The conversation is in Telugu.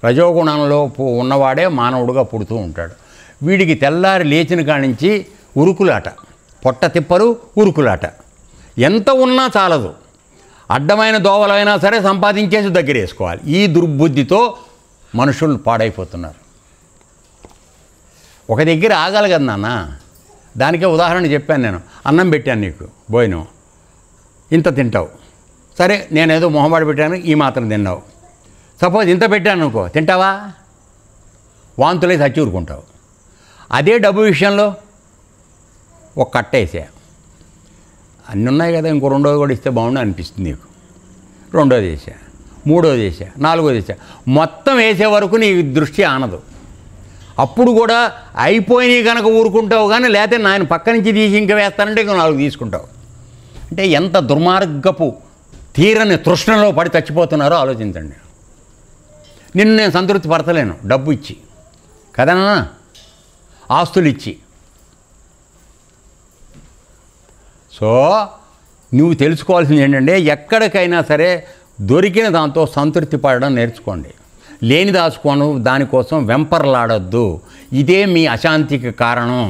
రజోగుణంలో ఉన్నవాడే మానవుడుగా పుడుతూ ఉంటాడు. వీడికి తెల్లారి లేచిన కానించి ఉరుకులాట, పొట్ట తిప్పలు, ఉరుకులాట. ఎంత ఉన్నా చాలదు, అడ్డమైన దోవలైనా సరే సంపాదించేసి దగ్గర వేసుకోవాలి. ఈ దుర్బుద్ధితో మనుషులు పాడైపోతున్నారు. ఒక దగ్గర ఆగాలి కదా నాన్న. దానికే ఉదాహరణ చెప్పాను నేను. అన్నం పెట్టాను నీకు, భోజనం ఇంత తింటావు, సరే నేనేదో మొహమాట పెట్టాను, ఈ మాత్రం తిన్నావు. సపోజ్ ఇంత పెట్టాను అనుకో, తింటావా? వాంతులే చచ్చి ఊరుకుంటావు. అదే డబ్బు విషయంలో ఒక కట్ట వేసా, అన్నీ ఉన్నాయి కదా, ఇంకో రెండోది కూడా ఇస్తే బాగుండు అనిపిస్తుంది నీకు. రెండోది వేసా, మూడోది వేసా, నాలుగోది వేసా, మొత్తం వేసే వరకు నీ దృష్టి ఆనదు. అప్పుడు కూడా అయిపోయినాయి కనుక ఊరుకుంటావు, కానీ లేకపోతే నాయన పక్క నుంచి తీసి ఇంకా వేస్తానంటే ఇంకో 4 తీసుకుంటావు. అంటే ఎంత దుర్మార్గపు తీరని తృష్ణలో పడి చచ్చిపోతున్నారో ఆలోచించండి. నిన్ను నేను సంతృప్తి పడతలేను డబ్బు ఇచ్చి కదనా, ఆస్తులు ఇచ్చి. సో నువ్వు తెలుసుకోవాల్సింది ఏంటంటే, ఎక్కడికైనా సరే దొరికిన దాంతో సంతృప్తి పడడం నేర్చుకోండి. లేని దాచుకోను దానికోసం వెంపర్లాడొద్దు. ఇదే మీ అశాంతికి కారణం.